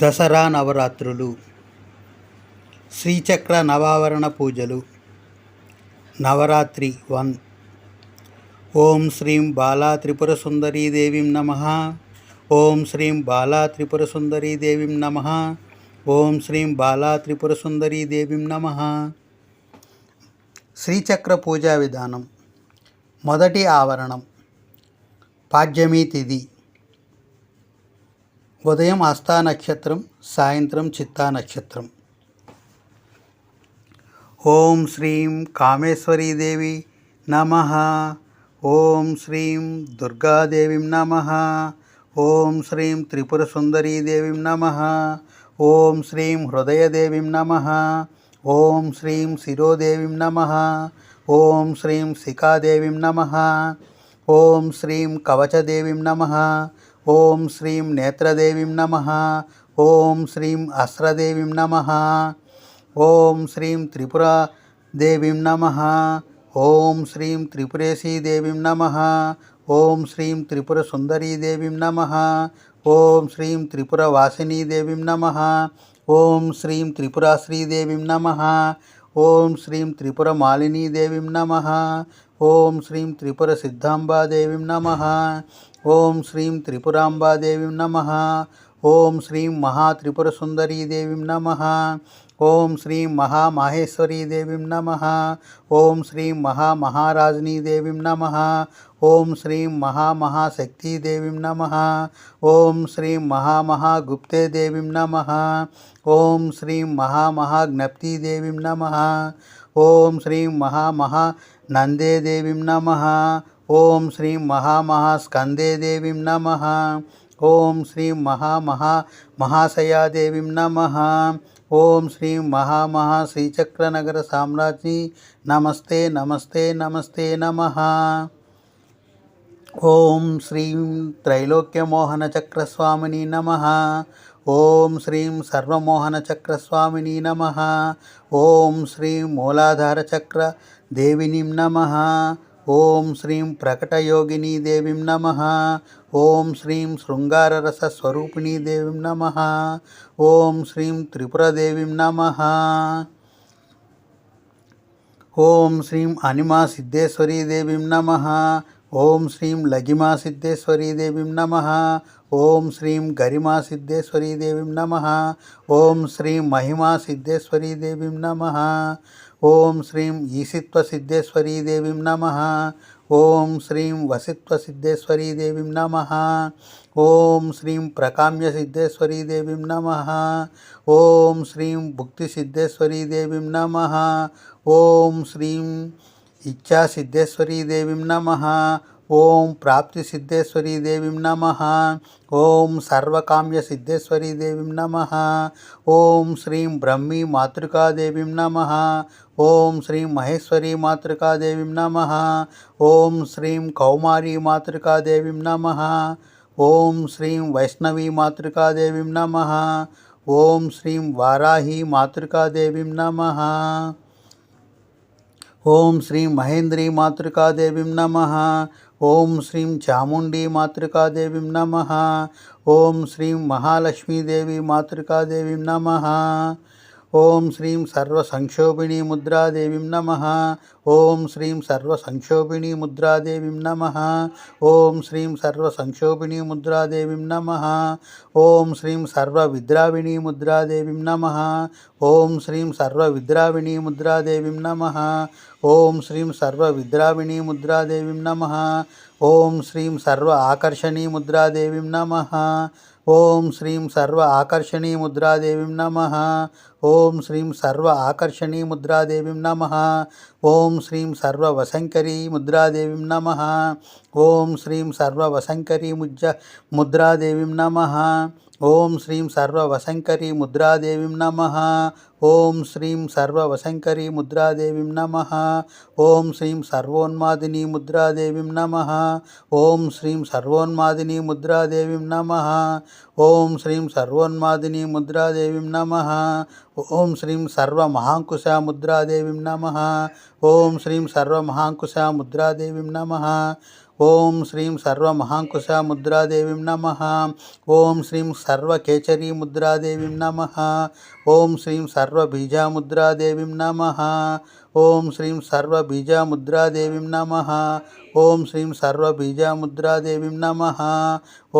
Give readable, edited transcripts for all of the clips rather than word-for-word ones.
దసరా నవరాత్రులు, శ్రీచక్ర నవావరణ పూజలు. నవరాత్రి 1. ఓం శ్రీం బాలా త్రిపుర సుందరీదేవీం నమః. ఓం శ్రీం బాలా త్రిపుర సుందరీదేవీం నమః. ఓం శ్రీం బాలా త్రిపుర సుందరీదేవీం నమః. శ్రీచక్ర పూజా విధానం. మొదటి ఆవరణం పాడ్యమీ తిథి. ఉదయం హస్తా నక్షత్రం, సాయంత్రం చిత్తా నక్షత్రం. ఓం శ్రీం కామేశ్వరీదేవి నమః. ఓం శ్రీం దుర్గాదేవీం నమః. ఓం శ్రీం త్రిపుర సుందరీదేవీం నమః. ఓం శ్రీం హృదయదేవీం నమః. ఓం శ్రీం శిరోదేవీం నమః. ఓం శ్రీం శిఖాదేవీం నమః. ఓం శ్రీం కవచదేవీం నమః. ఓం శ్రీం నేత్రదేవీం నమః. ఓం శ్రీం అస్రదేవీం నమః. ఓం శ్రీం త్రిపురాదేవీం నమః. ఓం శ్రీం త్రిపురేశీదేవీం నమః. ఓం శ్రీం త్రిపుర సుందరీదేవీం నమః. ఓం శ్రీం త్రిపుర వాసినీదేవీం నమః. ఓం శ్రీం త్రిపురాశ్రీదేవీం నమః. ఓం శ్రీం త్రిపుర మాలినీదేవీం నమః. ఓం శ్రీం త్రిపుర సిద్ధాంబాదేవీం నమః. ఓం శ్రీం త్రిపురాంబాదేవీం నమః. ఓం శ్రీం మహాత్రిపుర సుందరీదేవీం నమః. ఓం శ్రీం మహామహేశ్వరీదేవీం నమః. ఓం శ్రీం మహామహారాజ్నీదేవీం నమః. ఓం శ్రీం మహామహాశక్తిదేవీం నమః. ఓం శ్రీం మహామహాగుప్తేదేవీం నమః. ఓం శ్రీం మహామహాజ్ఞప్తిదేవీం నమః. ఓం శ్రీం మహామహానందేదేవీం నమః. ఓం శ్రీం మహామహాస్కందేదేవీం నమః. ఓం శ్రీం మహాశయాదేవీం నమః. ఓం శ్రీం శ్రీచక్రనగర సామ్రాజ్ఞి నమస్తే నమస్తే నమస్తే నమః. ఓం శ్రీం త్రైలోక్యమోహనచక్రస్వామిని నమః. ఓం శ్రీం సర్వమోహనచక్రస్వామిని నమః. ఓం శ్రీం మూలాధారచక్ర దేవినీం నమః. ఓం శ్రీం ప్రకటయోగినీదేవీం నమః. ఓం శ్రీం శృంగారరసస్వరూపిణీదేవీం నమః. ఓం శ్రీం త్రిపురదేవీం నమః. ఓం శ్రీం అనిమా సిద్ధేశ్వరీదేవీం నమః. ఓం శ్రీం లఘిమా సిద్ధేశ్వరీదేవీం నమః. ఓం శ్రీం గరిమా సిద్ధేశ్వరీదేవీం నమః. ఓం శ్రీం మహిమా సిద్ధేశ్వరీదేవీం నమః. ఓం శ్రీం ఈశిత్వ సిద్ధేశ్వరీదేవీం నమః. ఓం శ్రీం వసిత్వ సిద్ధేశ్వరీదేవీం నమః. ఓం శ్రీం ప్రకామ్య సిద్ధేశ్వరీదేవీం నమః. ఓం శ్రీం భుక్తి సిద్ధేశ్వరీదేవీం నమః. ఓం శ్రీం ఇచ్ఛా సిద్ధేశ్వరీదేవీం నమః. ఓం ప్రాప్తి సిద్ధేశ్వరీదేవీం నమః. ఓం సర్వకామ్య సిద్ధేశ్వరీదేవీం నమః. ఓం శ్రీం బ్రహ్మీ మాతృకాదేవీం నమః. ఓం శ్రీం మహేశ్వరీ మాతృకాదేవీం నమః. ఓం శ్రీం కౌమారీ మాతృకాదేవీం నమః. ఓం శ్రీం వైష్ణవీ మాతృకాదేవీం నమః. ఓం శ్రీం వారాహీ మాతృకాదేవీం నమః. ఓం శ్రీం మహేంద్రీ మాతృకాదేవీం నమః. ఓం శ్రీం చాముండీ మాతృకాదేవీం నమః. ఓం శ్రీం మహాలక్ష్మీదేవి మాతృకాదేవీం నమః. ఓం శ్రీం సర్వసంక్షోభిణీ ముద్రాదేవీం నమః. ఓం శ్రీం సర్వసంక్షోభిణీ ముద్రాదేవీం నమః. ఓం శ్రీం సర్వసంక్షోభిణీ ముద్రాదేవీం నమః. ఓం శ్రీం సర్వవిద్రావిణీ ముద్రాదేవీం నమః. ఓం శ్రీం సర్వవిద్రావిణీ ముద్రాదేవీం నమః. ఓం శ్రీం సర్వవిద్రావిణీ ముద్రాదేవీం నమః. ఓం శ్రీం సర్వ ఆకర్షణీ ముద్రాదేవీం నమః. ఓం శ్రీం సర్వ ఆకర్షణీ ముద్రాదేవీం నమః. ఓం శ్రీం సర్వ ఆకర్షణీ ముద్రాదేవీం నమః. ఓం శ్రీం సర్వ వశంకరీ ముద్రాదేవీం నమః. ఓం శ్రీం సర్వ వశంకరీ ముద్రాదేవీం నమః. ఓం శ్రీం సర్వ వశంకరీ ముద్రాదేవీం నమః. ఓం శ్రీం సర్వ వశంకరీ ముద్రాదేవీం నమః. ఓం శ్రీం సర్వోన్మాదినీ ముద్రాదేవీం నమః. ఓం శ్రీం సర్వోన్మాదినీ ముద్రాదేవీం నమః. ఓం శ్రీం సర్వోన్మాదినీ ముద్రాదేవీం నమః. ఓం శ్రీం సర్వమహాంకుశా ముద్రాదేవీం నమః. ఓం శ్రీం సర్వమహాంకుశా ముద్రాదేవీం నమః. ఓం శ్రీం సర్వమహాంకుశ ముద్రాదేవీం నమః. ఓం శ్రీం సర్వకేచరీ ముద్రాదేవీం నమః. ఓం శ్రీం సర్వబీజముద్రాదేవీం నమః. ఓం శ్రీం సర్వబీజముద్రాదేవీం నమః. ఓం శ్రీం సర్వబీజముద్రాదేవీం నమః.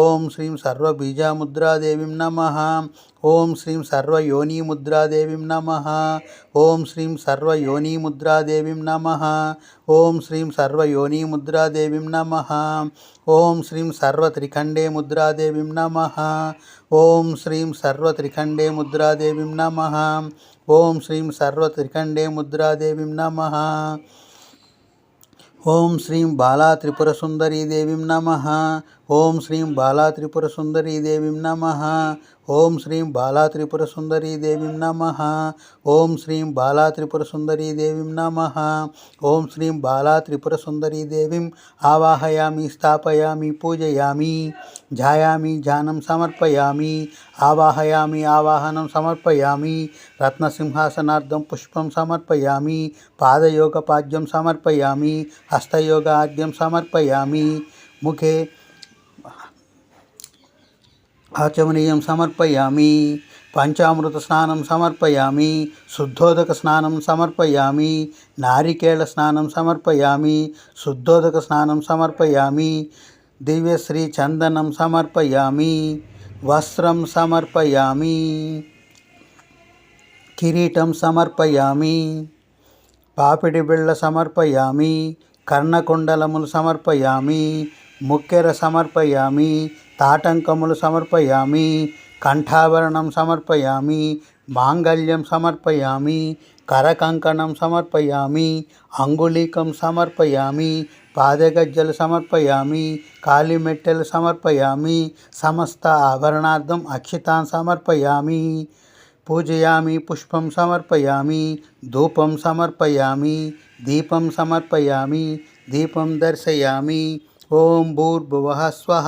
ఓం శ్రీం సర్వబీజముద్రాదేవీం నమః. ఓం శ్రీం సర్వయోనిముద్రాదేవీం నమః. ఓం శ్రీం సర్వయోనిముద్రాదేవీం నమః. ఓం శ్రీం సర్వయోనిముద్రాదేవీం నమః. ఓం శ్రీం సర్వత్రిఖండే ముద్రాదేవీం నమః. ఓం శ్రీం సర్వత్రిఖండే ముద్రాదేవీం నమః. ఓం శ్రీం సర్వత్రిఖండే ముద్రాదేవీం నమః. ఓం శ్రీం బాలా త్రిపుర సుందరీ దేవీం నమః. ఓం శ్రీం బాలా త్రిపుర సుందరీ దేవీం నమః. ఓం శ్రీం బాలా త్రిపుర సుందరీ దేవీం నమః. ఓం శ్రీం బాలా త్రిపుర సుందరీ దేవీం నమః. ఓం శ్రీం బాలా త్రిపుర సుందరీ దేవీం ఆవాహయామి, స్థాపయామి, పూజయామి. ధ్యాయామి, ధ్యానం సమర్పయామి. ఆవాహయామి, ఆవాహనం సమర్పయామి. రత్నసింహాసనార్థం పుష్పం సమర్పయామి. పాదయోగపాద్యం సమర్పయామి. హస్తయోగ ఆద్యం సమర్పయామి. ముఖే ఆచమనీయం సమర్పయామి. పంచామృత స్నానం సమర్పయామి. శుద్ధోదక స్నానం సమర్పయామి. నారికేళ స్నానం సమర్పయామి. శుద్ధోదక స్నానం సమర్పయామి. దివ్యశ్రీ చందనం సమర్పయామి. వస్త్రం సమర్పయామి. కిరీటం సమర్పయామి. పాపిడి బిళ్ళ సమర్పయామి. కర్ణకుండలములు సమర్పయామి. ముక్కెర సమర్పయామి. తాటంకములు సమర్పయామి. కంఠాభరణం సమర్పయామి. మాంగళ్యం సమర్పయామి. కరకంకణం సమర్పయామి. అంగుళీకం సమర్పయామి. పాదగజ్జలు సమర్పయామి. కాలిమెట్టెలు సమర్పయామి. సమస్త ఆభరణార్థం అక్షితాన్ సమర్పయామి. పూజయామి, పుష్పం సమర్పయామి. ధూపం సమర్పయామి. దీపం సమర్పయామి. దీపం దర్శయామి. ఓం భూర్భువః స్వః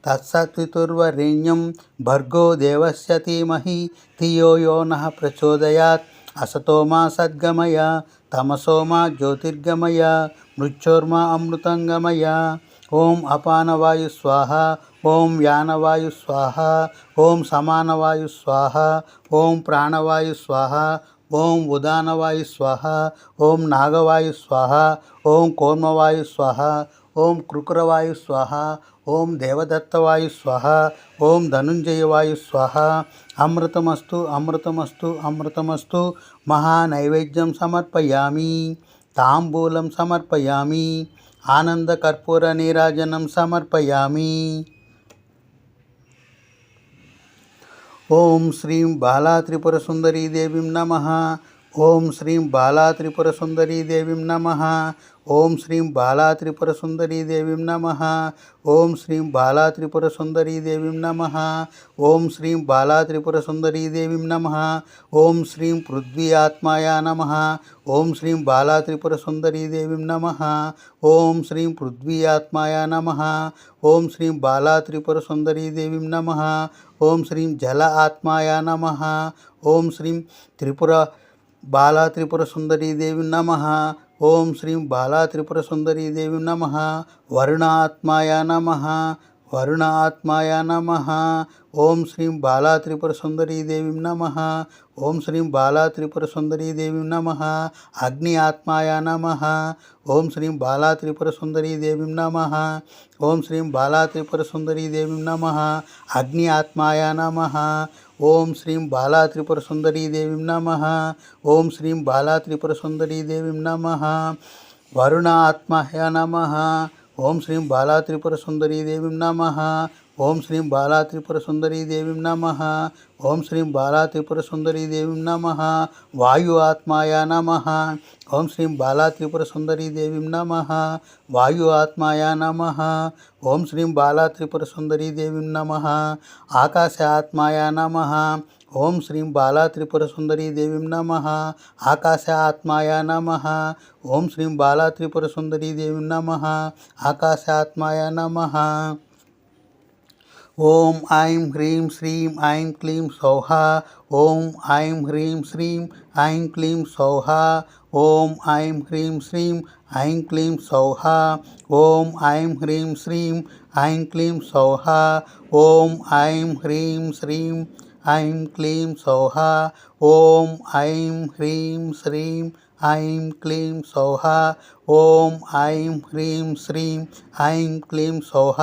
తత్సవితుర్వరేణ్యం భర్గో దేవస్య ధీమహి ధియో యో నః ప్రచోదయాత్. అసతో మా సద్గమయ, తమసో మా జ్యోతిర్గమయ, మృత్యోర్మా అమృతంగమయ. ఓం అపానవాయు స్వాహ. ఓం యానవాయు స్వాహ. ఓం సమానవాయు స్వాహ. ఓం ప్రాణవాయు స్వాహ. ఓం ఉదానవాయు స్వాహ. ఓం నాగవాయు స్వాహ. ఓం కూర్మవాయు స్వాహ. ఓం కృకురవాయు స్వాహ. ఓం దేవదత్తవాయు స్వాహ. ఓం ధనుంజయవాయు స్వాహ. అమృతమస్తు, అమృతమస్తు, అమృతమస్తు. మహానైవేద్యం సమర్పయామి. తాంబూలం సమర్పయామి. ఆనందకర్పూర నీరాజనం సమర్పయామి. ఓం శ్రీం బాలా త్రిపుర సుందరీ దేవీం నమః. ఓం శ్రీం బాలా త్రిపుర సుందరీ దేవీం నమః. ఓం శ్రీం బాలా త్రిపుర సుందరీ దేవీం నమః. ఓం శ్రీం బాలా త్రిపుర సుందరీ దేవీం నమః. ఓం శ్రీం బాలా త్రిపుర సుందరీ దేవీం నమః. ఓం శ్రీం పృథ్వీ ఆత్మాయ నమః. ఓం శ్రీం బాలా త్రిపుర సుందరీ దేవీం నమః. ఓం శ్రీం పృథ్వీ ఆత్మాయ నమః. ఓం శ్రీం బాలా త్రిపుర సుందరీ దేవీం నమః. ఓం శ్రీం జల ఆత్మాయ నమః. ఓం శ్రీం త్రిపుర బాలా త్రిపుర సుందరీ దేవి నమః. ఓం శ్రీం బాలా త్రిపుర సుందరీ దేవి నమః. వరుణ ఆత్మాయ నమః. వరుణ ఆత్మాయ నమః. ఓం శ్రీం బాలా త్రిపుర సుందరీ దేవి నమః. ఓం శ్రీం బాలా త్రిపుర సుందరీ దేవి నమః. అగ్ని ఆత్మాయ నమః. ఓం శ్రీం బాలా త్రిపుర సుందరీ దేవి నమః. ఓం శ్రీం బాలా త్రిపుర సుందరీ దేవి నమః. అగ్ని ఆత్మాయ నమః. ఓం శ్రీం బాలా త్రిపుర సుందరీ దేవి నమః. ఓం శ్రీం బాలా త్రిపుర సుందరీ దేవి నమః. వరుణ ఆత్మాయ నమః. ఓం శ్రీం బాలా త్రిపుర సుందరీ దేవి నమః. ఓం శ్రీం బాలా త్రిపుర సుందరీ దేవి నమః. ఓం శ్రీం బాలా త్రిపుర సుందరీ దేవి నమః. వాయు ఆత్మాయ నమః. ఓం శ్రీం బాలా త్రిపుర సుందరీ దేవి నమః. వాయు ఆత్మాయ నమః. ఓం శ్రీం బాలా త్రిపుర సుందరీ దేవి నమః. ఆకాశ ఆత్మాయ నమః. ఓం శ్రీం బాలా త్రిపుర సుందరీ దేవి నమః. ఆకాశ ఆత్మాయ నమః. ఓం శ్రీం బాలా త్రిపుర సుందరీ దేవి నమః. ఆకాశ ఆత్మాయ నమః. ఓం ఐం హ్రీం శ్రీం ఐం క్లీం సౌహ. ఓం ఐం హ్రీం శ్రీం ఐం క్లీం సౌహ. ఓం ఐం హ్రీం శ్రీం ఐం క్లీం సౌహ. ఓం ఐం హ్రీం శ్రీం ఐం క్లీం సౌహ. ఓం ఐం హ్రీం శ్రీం ఐం క్లీం సౌహ. ఓం ఐం హ్రీం శ్రీం ఐం క్లీం సౌహ. ఓం ఐం హ్రీం శ్రీం ఐం క్లీం సౌహ.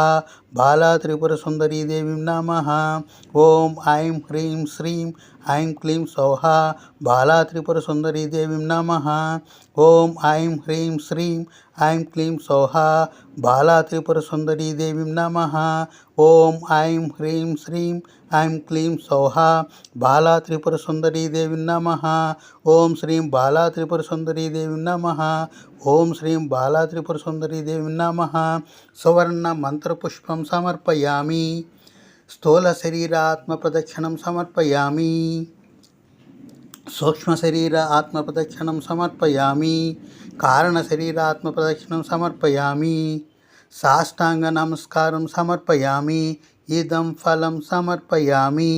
బాలా త్రిపుర సుందరీ దేవీం నమః. ఓం ఐం హ్రీం శ్రీం ఐం క్లీం సౌహ. బాలా త్రిపుర సుందరీ దేవీం నమః. ఓం ఐం హ్రీం శ్రీం ఐం క్లీం సౌహ. బాలా త్రిపుర సుందరీ దేవీం నమః. ఓం ఐం హ్రీం శ్రీం ఐం క్లీం సౌహ. బాలా త్రిపుర సుందరీ దేవీం నమః. ఓం శ్రీం బాలా త్రిపుర సుందరీ దేవీం నమః. ఓం శ్రీం బాలా త్రిపుర సుందరీ దేవీం నమః. సువర్ణ మంత్రపుష్పం సమర్పయామి. స్థూల శరీర ఆత్మ ప్రదక్షిణం సమర్పయామి. సూక్ష్మ శరీర ఆత్మ ప్రదక్షిణం సమర్పయామి. కారణ శరీర ఆత్మ ప్రదక్షిణం సమర్పయామి. సాష్టాంగ నమస్కారం సమర్పయామి. ఇదం ఫలం సమర్పయామి.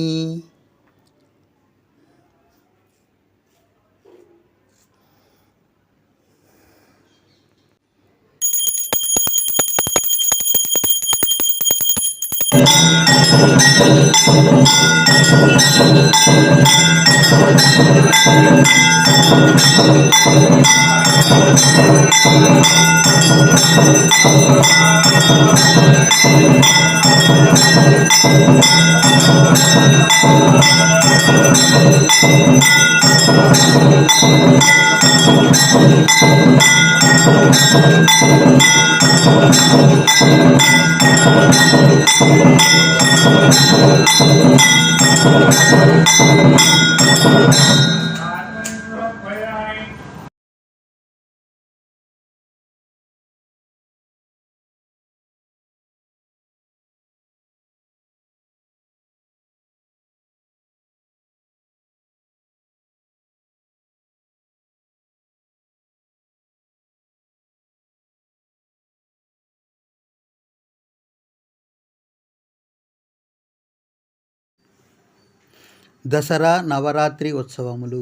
దసరా నవరాత్రి ఉత్సవములు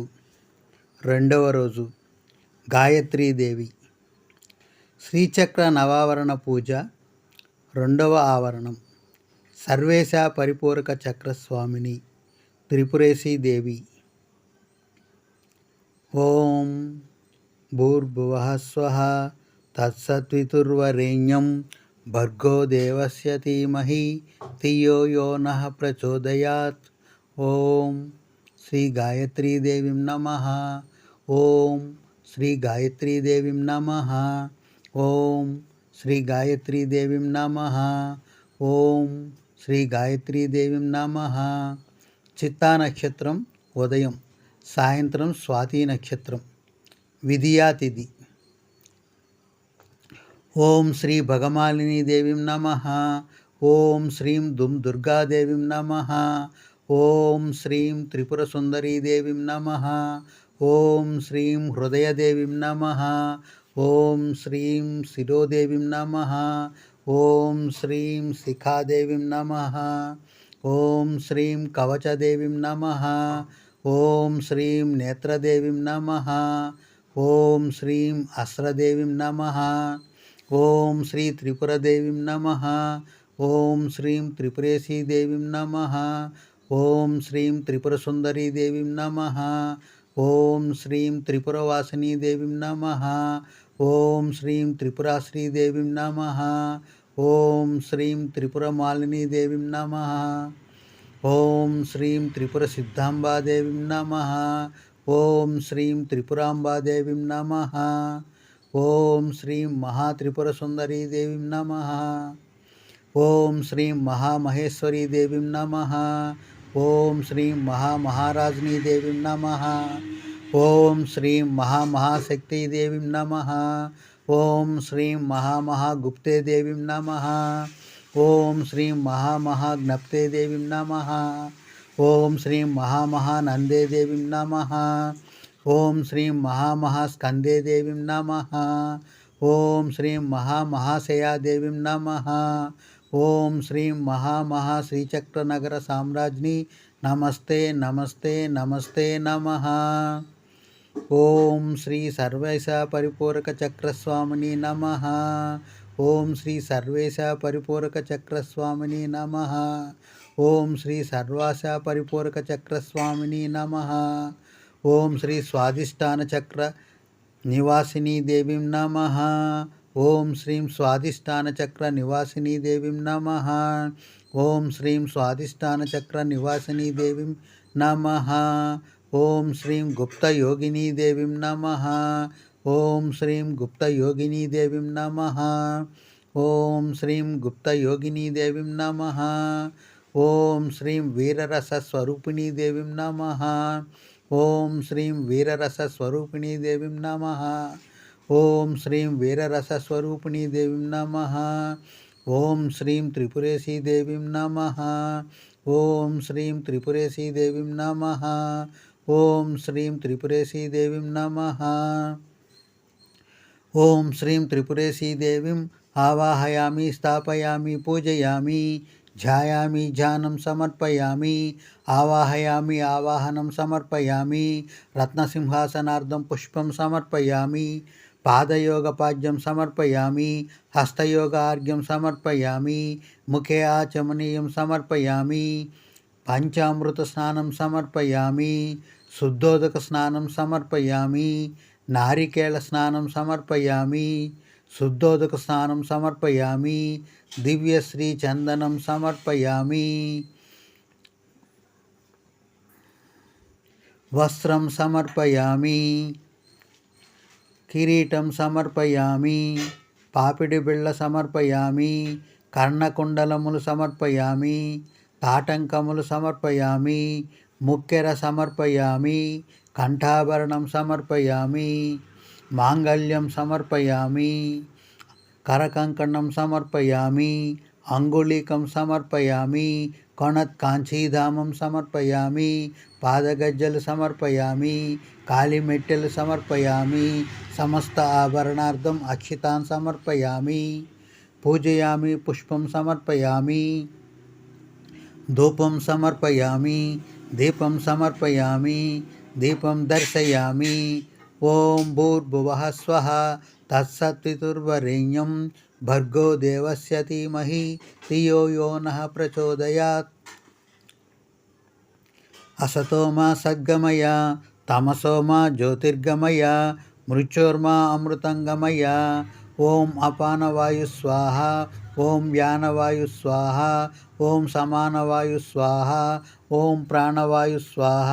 రెండవ రోజు గాయత్రీదేవి శ్రీచక్ర నవావరణ పూజ రెండవ ఆవరణం సర్వేశ పరిపూరక చక్రస్వామిని త్రిపురేశీదేవి. ఓం భూర్భువః స్వః తత్సత్వితుర్వరేణ్యం భర్గో దేవస్య ధీమహి ధియో యో నః ప్రచోదయాత్. ఓం శ్రీ గాయత్రీదేవీం నమః. ఓం శ్రీ గాయత్రీదేవీం నమః. ఓం శ్రీ గాయత్రీదేవీం నమః. ఓం శ్రీ గాయత్రీదేవీం నమః. చిత్తా నక్షత్రం ఉదయం, సాయంత్రం స్వాతి నక్షత్రం, విధియా తిథి. ఓం శ్రీ భగమాలినీ దేవీం నమః. ఓం శ్రీం దుర్గాదేవీం నమః. ఓం శ్రీం త్రిపుర సుందరీ దేవీం నమః. ఓం శ్రీం హృదయదేవీం నమః. ఓం శ్రీం శిరోదేవీం నమః. ఓం శ్రీం శిఖాదేవీం నమః. ఓం శ్రీం కవచదేవీం నమః. ఓం శ్రీం నేత్రదేవీం నమః. ఓం శ్రీం అస్రదేవీం నమః. ఓం శ్రీ త్రిపురదేవీం నమః. ఓం శ్రీం త్రిపురేశీదేవీం నమః. ఓం శ్రీం త్రిపుర సుందరీ దేవీం నమః. ఓం శ్రీం త్రిపురవాసినీ దేవీం నమః. ఓం శ్రీం త్రిపురాశ్రీదేవీం నమః. ఓం శ్రీం త్రిపురమాలినీ దేవీం నమః. ఓం శ్రీం త్రిపుర సిద్ధాంబాదేవీం నమః. ఓం శ్రీం త్రిపురాంబాదేవీం నమః. ఓం శ్రీం మహాత్రిపుర సుందరీ దేవీం నమః. ఓం శ్రీం మహామహేశ్వరీ దేవీం నమః. ఓం శ్రీం మహామహారాజ్నీ దేవీం నమః. ఓం శ్రీం మహామహాశక్తీ దేవీం నమః. ఓం శ్రీం మహామహాగుప్తే దేవీం నమః. ఓం శ్రీం మహామహాజ్ఞప్తే దేవీం నమః. ఓం శ్రీం మహామహానందే దేవీం నమః. ఓం శ్రీం మహామహాస్కందే దేవీం నమః. ఓం శ్రీం మహామహాశయా దేవీం నమః. ఓం శ్రీం శ్రీచక్రనగర సామ్రాజ్ఞి నమస్తే నమస్తే నమస్తే నమః. ఓం శ్రీ సర్వేశ పరిపూరక చక్రస్వామిని నమః. ఓం శ్రీ సర్వేశ పరిపూరక చక్రస్వామిని నమః. ఓం శ్రీ సర్వాశ పరిపూరక చక్రస్వామిని నమః. ఓం శ్రీ స్వాధిష్టాన చక్ర నివాసిని దేవీం నమః. ఓం శ్రీం స్వాధిష్టాన చక్ర నివాసిని దేవీం నమః. ఓం శ్రీం స్వాధిష్టాన చక్ర నివాసిని దేవీం నమః. ఓం శ్రీం గుప్త యోగిని దేవీం నమః. ఓం శ్రీం గుప్త యోగిని దేవీం నమః. ఓం శ్రీం గుప్త యోగిని దేవీం నమః. ఓం శ్రీం వీరరస స్వరూపిణి దేవీం నమః. ఓం శ్రీం వీరరస స్వరూపిణి దేవీం నమః. ఓం శ్రీం వీరరస స్వరూపిణి దేవీం నమః. ఓం శ్రీం త్రిపురేశీ దేవీం నమః. ఓం శ్రీం త్రిపురేశీ దేవీం నమః. ఓం శ్రీం త్రిపురేశీ దేవీం నమః. ఓం శ్రీం త్రిపురేశీ దేవీం ఆవాహయామి స్థాపయామి పూజయామి ధ్యాయామి ధ్యానం సమర్పయామి ఆవాహయామి ఆవాహనం సమర్పయామి రత్నసింహాసనార్థం పుష్పం సమర్పయామి పాదయోగపాద్యం సమర్పయామి హస్తయోగార్ఘ్యం సమర్పయామి ముఖే ఆచమనీయం సమర్పయామి పంచామృత స్నానం సమర్పయామి శుద్ధోదక స్నానం సమర్పయామి నారికేళ స్నానం సమర్పయామి శుద్ధోదక స్నానం సమర్పయామి దివ్యశ్రీ చందనం సమర్పయామి వస్త్రం సమర్పయామి కిరీటం సమర్పయామి పాపిడి బిళ్ళ సమర్పయామి కర్ణకుండలములు సమర్పయామి తాటంకములు సమర్పయామి ముక్కెర సమర్పయామి కంఠాభరణం సమర్పయామి మాంగళ్యం సమర్పయామి కరకంకణం సమర్పయామి అంగుళీకం సమర్పయామి కొణత్ కాంచీధామం సమర్పయామి పాదగజ్జలు సమర్పయామి కాలిమెట్టెలు సమర్పయామి సమస్త ఆభరణార్థం అక్షితాన్ సమర్పయామి పూజయామి పుష్పం సమర్పయామి ధూపం సమర్పయామి దీపం సమర్పయామి దీపం దర్శయామి ఓం భూర్భువః స్వః తత్సత్వితుర్వరేణ్యం భర్గో దేవస్య ధీమహి ధియో యో నః ప్రచోదయాత్. అసతో మా సద్గమయ తమసో మా జ్యోతిర్గమయ మృత్యోర్మా అమృతంగమయ. ఓం అపానవాయు స్వాహ ఓం వ్యానవాయు స్వాహ ఓం సమానవాయు స్వాహ ఓం ప్రాణవాయు స్వాహ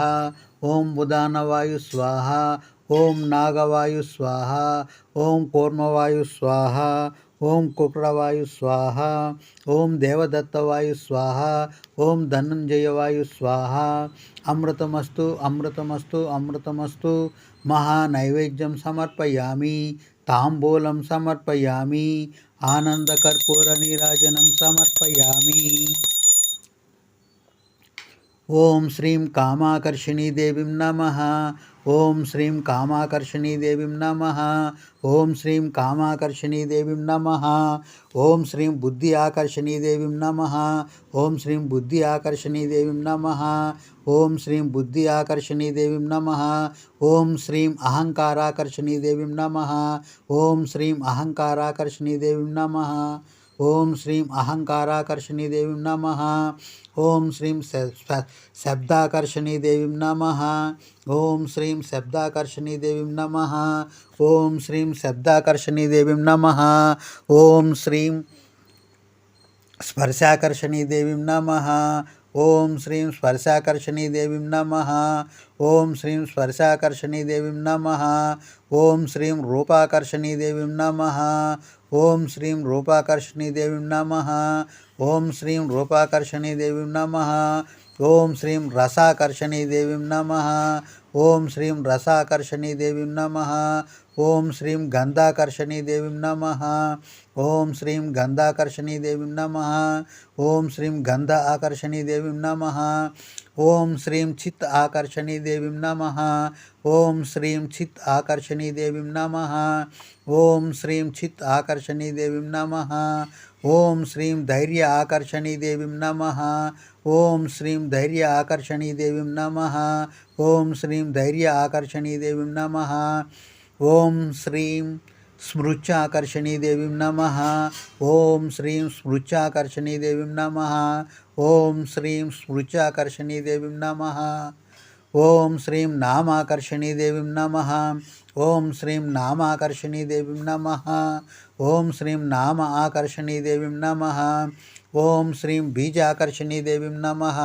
ఓం ఉదానవాయు స్వాహ ఓం నాగవాయు స్వాహ ఓం కూర్మవాయు స్వాహ ఓం కుక్రవాయు స్వాహ ఓం దేవదత్తవాయు స్వాహ ఓం ధనంజయవాయు స్వాహ. అమృతమస్తు అమృతమస్తు అమృతమస్తు. మహానైవేద్యం సమర్పయామి తాంబూలం సమర్పయామి ఆనందకర్పూర నీరాజనం సమర్పయామి. ఓం శ్రీం కామాకర్షిణీ దేవీం నమః. ఓం శ్రీం కామాకర్షిణీ దేవీం నమః. ఓం శ్రీం కామాకర్షిణీ దేవీం నమః. ఓం శ్రీం బుద్ధి ఆకర్షిణీ దేవీం నమః. ఓం శ్రీం బుద్ధి ఆకర్షిణీ దేవీం నమః. ఓం శ్రీం బుద్ధి ఆకర్షిణీ దేవీం నమః. ఓం శ్రీం అహంకారాకర్షిణీ దేవీం నమః. ఓం శ్రీం అహంకారాకర్షిణీ దేవీం నమః. ఓం శ్రీం అహంకారాకర్షిణీ దేవీం నమః. ఓం శ్రీం శబ్దాకర్షిణీ దేవీం నమః. ఓం శ్రీం శబ్దాకర్షిణీ దేవీం నమః. ఓం శ్రీం శబ్దాకర్షిణీ దేవీం నమః. ఓం శ్రీం స్పర్శాకర్షిణీ దేవీం నమః. ఓం శ్రీం స్పర్శాకర్షిణీ దేవీం నమః. ఓం శ్రీం స్పర్శాకర్షిణీ దేవీం నమః. ఓం శ్రీం రూపాకర్షిణీ దేవీం నమః. ఓం శ్రీం రూపాకర్షిణీ దేవీం నమః. ఓం శ్రీం రూపాకర్షిణీ దేవీం నమః. ఓం శ్రీం రసాకర్షిణీ దేవీం నమః. ఓం శ్రీం రసాకర్షిణీ దేవీం నమః. ఓం శ్రీం గంధాకర్షిణీ దేవీం నమః. ఓం శ్రీం గంధాకర్షిణీ దేవీం నమః. ఓం శ్రీం గంధ ఆకర్షిణీ దేవీం నమః. ఓం శ్రీం చిత్ ఆకర్షిణీ దేవీం నమః. ఓం శ్రీం చిత్ ఆకర్షిణీ దేవీం నమః. ఓం శ్రీం చిత్ ఆకర్షిణీ దేవీం నమః. ఓం శ్రీం ధైర్య ఆకర్షణీ దేవీం నమః. ఓం శ్రీం ధైర్య ఆకర్షణీ దేవీం నమః. ఓం శ్రీం ధైర్య ఆకర్షణీ దేవీం నమః. ఓం శ్రీం స్మృత్యాకర్షణీ దేవీం నమః. ఓం శ్రీం స్మృత్యాకర్షణీ దేవీం నమః. ఓం శ్రీం స్మృత్యాకర్షణీ దేవీం నమః. ఓం శ్రీం నామాకర్షణీ దేవీం నమః. ఓం శ్రీం నామాకర్షణీ దేవీం నమః. ఓం శ్రీం నామ ఆకర్షణీ దేవీం నమః. ఓం శ్రీం బీజాకర్షణీ దేవీం నమః.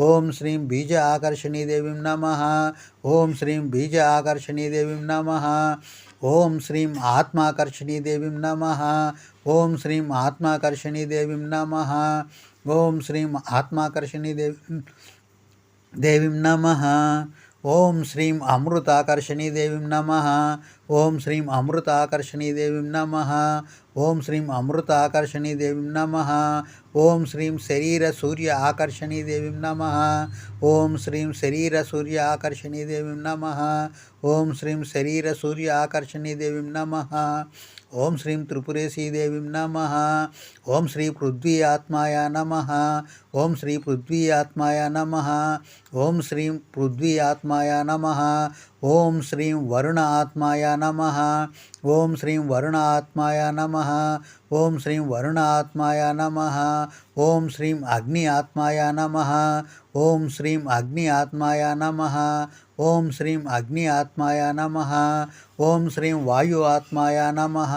ఓం శ్రీం బీజ ఆకర్షణీ దేవీం నమః. ఓం శ్రీం బీజ ఆకర్షణీ దేవీం నమః. ఓం శ్రీం ఆత్మాకర్షణీ దేవీం నమః. ఓం శ్రీం ఆత్మాకర్షణీ దేవీం నమః. ఓం శ్రీం ఆత్మాకర్షణీ దేవీం నమః. ఓం శ్రీం అమృతాకర్షణీ దేవీం నమః. ఓం శ్రీం అమృతాకర్షణీ దేవీం నమః. ఓం శ్రీం అమృతాకర్షణీ దేవీం నమః. ఓం శ్రీం శరీర సూర్య ఆకర్షణీ దేవీం నమః. ఓం శ్రీం శరీర సూర్య ఆకర్షణీ దేవీం నమః. ఓం శ్రీం శరీర సూర్య ఆకర్షణీ దేవీం నమః. ఓం శ్రీం త్రిపురేశీ దేవీం నమః. ఓం శ్రీ పృథ్వీ ఆత్మాయ నమః. ఓం శ్రీ పృథ్వీ ఆత్మాయ నమః. ఓం శ్రీం పృథ్వీ ఆత్మాయ నమః. ఓం శ్రీం వరుణ ఆత్మాయ నమః. ఓం శ్రీం వరుణ ఆత్మాయ నమః. ఓం శ్రీం వరుణ ఆత్మాయ నమః. ఓం శ్రీం అగ్ని ఆత్మాయ నమః. ఓం శ్రీం అగ్ని ఆత్మాయ నమః. ఓం శ్రీం అగ్ని ఆత్మాయ నమః. ఓం శ్రీం వాయు ఆత్మాయ నమః.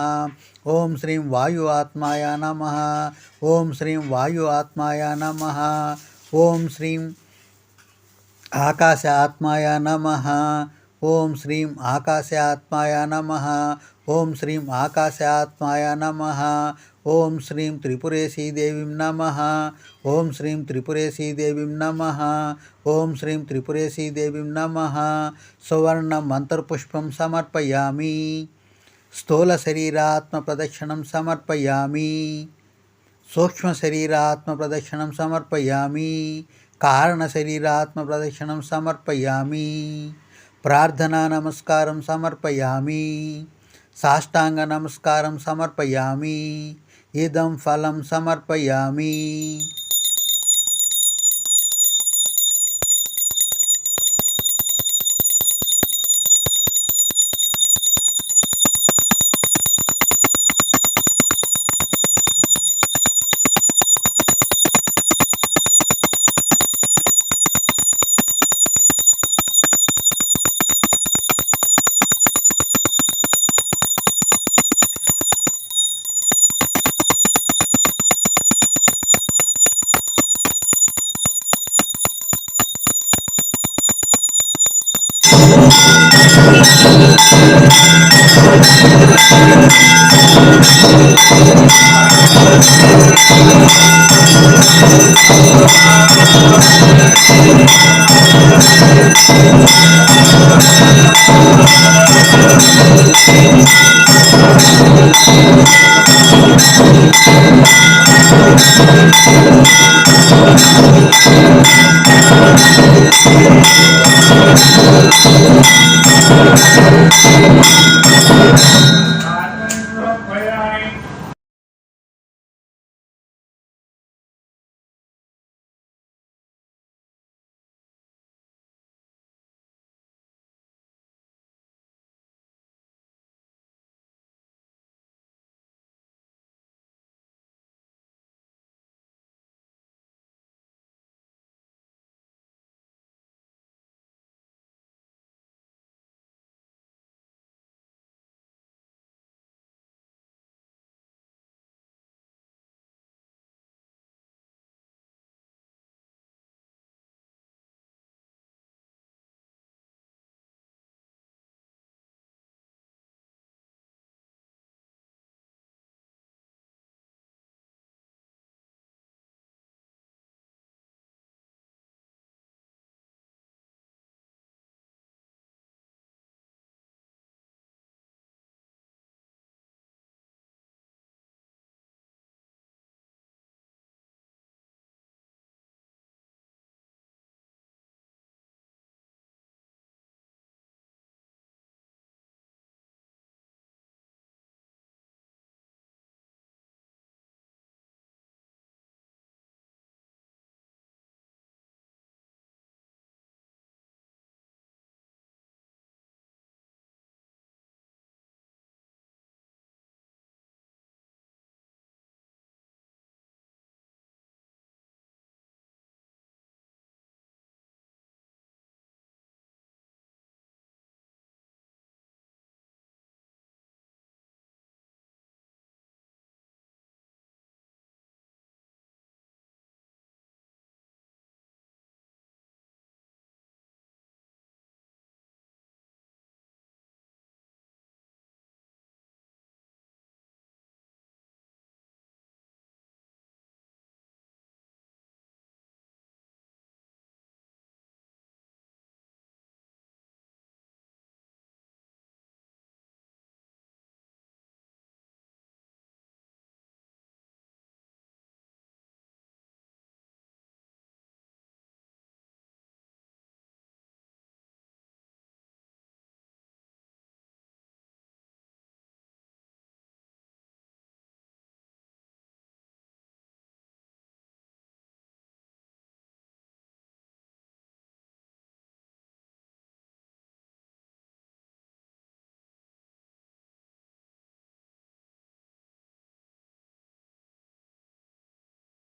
ఓం శ్రీం వాయు ఆత్మాయ నమః. ఓం శ్రీం వాయు ఆత్మాయ నమః. ఓం శ్రీం ఆకాశ ఆత్మాయ నమః. ఓం శ్రీం ఆకాశ ఆత్మాయ నమః. ఓం శ్రీం ఆకాశ ఆత్మాయ నమః. ఓం శ్రీం త్రిపురేశీ దేవీం నమః. ఓం శ్రీం త్రిపురేశీ దేవీం నమః. ఓం శ్రీం త్రిపురేశీ దేవీం నమః. సువర్ణ మంత్రపుష్పం సమర్పయామి. స్థూల శరీరాత్మ ప్రదక్షిణం సమర్పయామి. సూక్ష్మ శరీరాత్మ ప్రదక్షిణం సమర్పయామి. కారణ శరీరాత్మ ప్రదక్షిణం సమర్పయామి. ప్రార్థనా నమస్కారం సమర్పయామి. సాష్టాంగ నమస్కారం సమర్పయామి. ఇదం ఫలం సమర్పయామి.